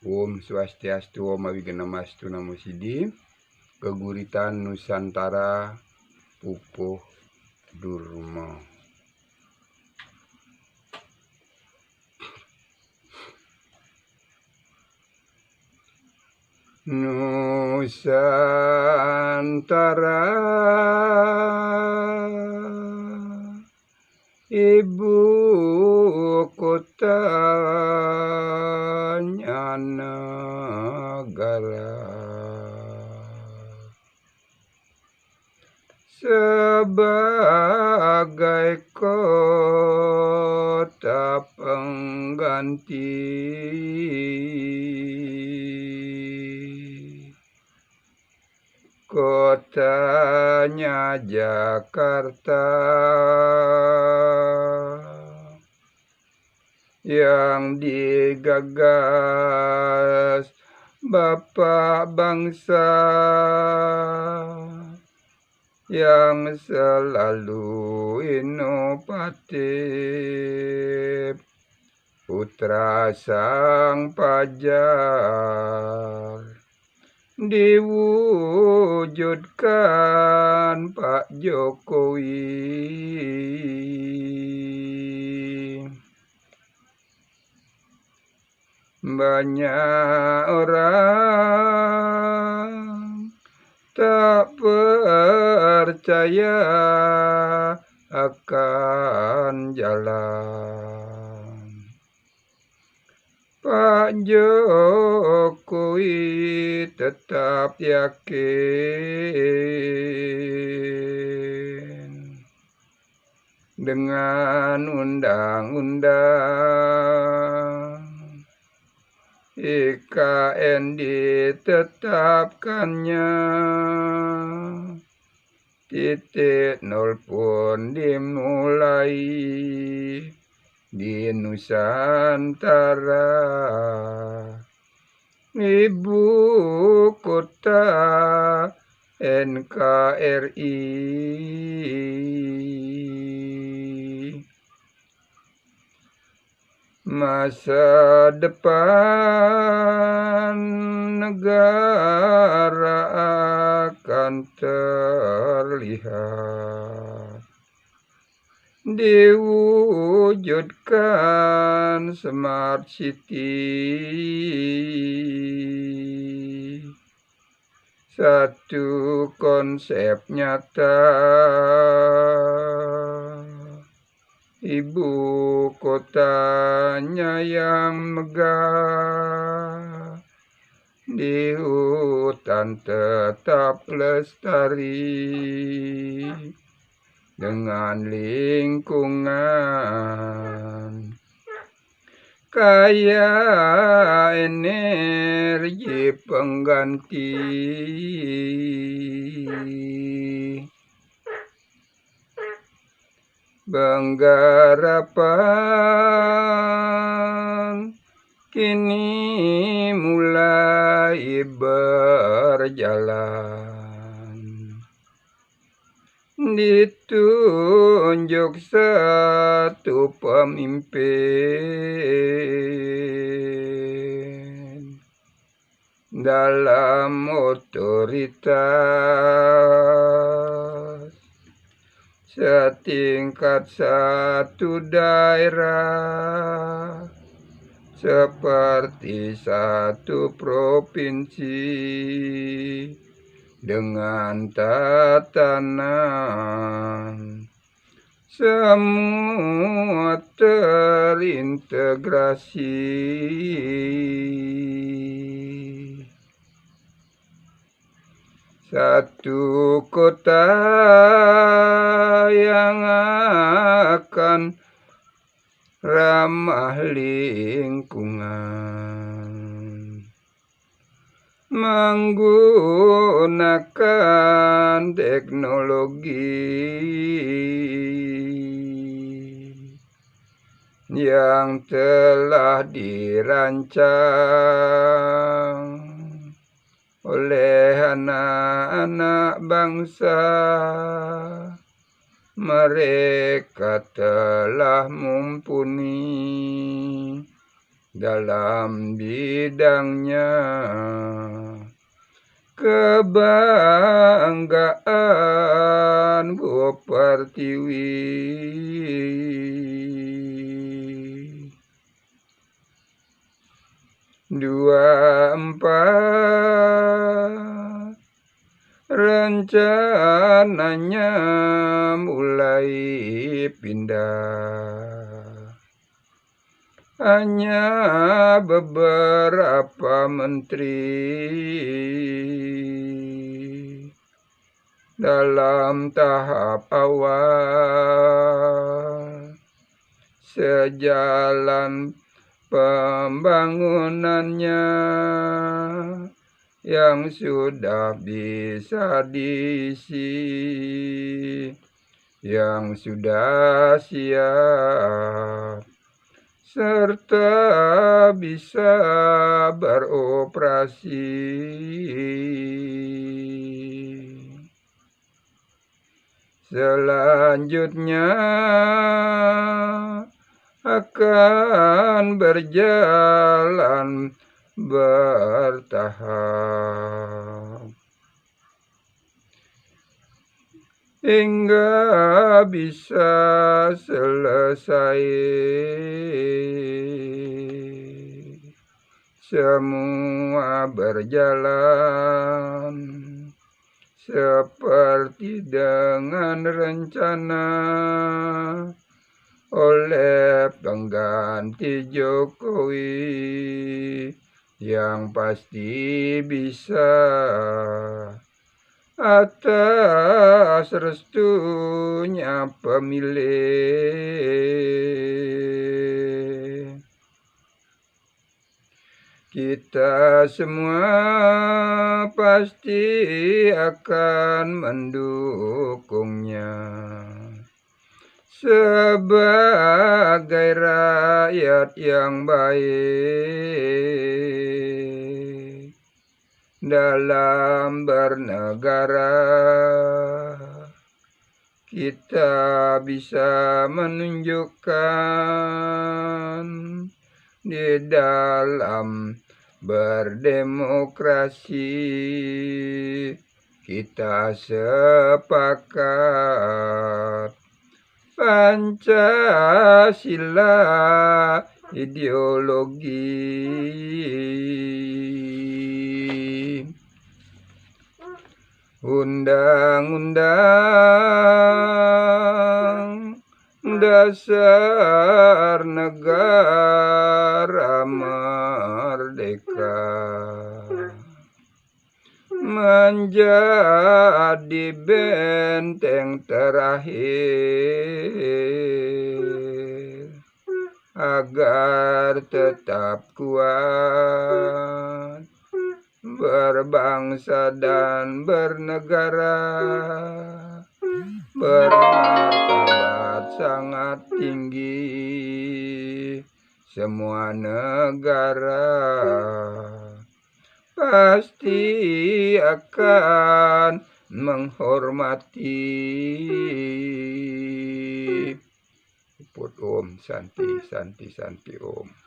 Om Swastiastu, Om Awiganamastu, Namo Siddhi. Geguritan Nusantara Pupuh Durma. Nusantara ibu kotanya negara, sebagai kota pengganti kotanya Jakarta yang digagas Bapak bangsa yang selalu inovatif, putra sang pajar diwujudkan Pak Jokowi. Banyak orang tak percaya akan jalan Pak Jokowi, tetap yakin dengan undang-undang IKN ditetapkannya, titik nol pun dimulai di Nusantara, ibu kota NKRI. Masa depan negara akan terlihat diwujudkan Smart City, satu konsep nyata. Ibu kotanya yang megah, di hutan tetap lestari dengan lingkungan kaya energi pengganti. Penggarapan kini mulai berjalan, ditunjuk satu pemimpin dalam otoritas setingkat satu daerah seperti satu provinsi dengan tatanan semua terintegrasi. Satu kota yang akan ramah lingkungan, menggunakan teknologi yang telah dirancang oleh anak-anak bangsa. Mereka telah mumpuni dalam bidangnya. Kebanggaan Bu Pertiwi, 24 rencananya mulai pindah, hanya beberapa menteri dalam tahap awal. Sejalan pembangunannya yang sudah bisa diisi, yang sudah siap, serta bisa beroperasi. Selanjutnya akan berjalan bertahap hingga bisa selesai semua berjalan seperti dengan rencana oleh pengganti Jokowi yang pasti bisa atas restunya pemilih. Kita semua pasti akan mendukungnya sebagai rakyat yang baik dalam bernegara. Kita bisa menunjukkan di dalam berdemokrasi kita sepakat Pancasila ideologi. Undang-undang Dasar Negara Merdeka menjadi benteng terakhir agar tetap kuat berbangsa dan bernegara, bermartabat sangat tinggi. Semua negara pasti akan menghormati. Put Om, Santi, Santi, Santi Om.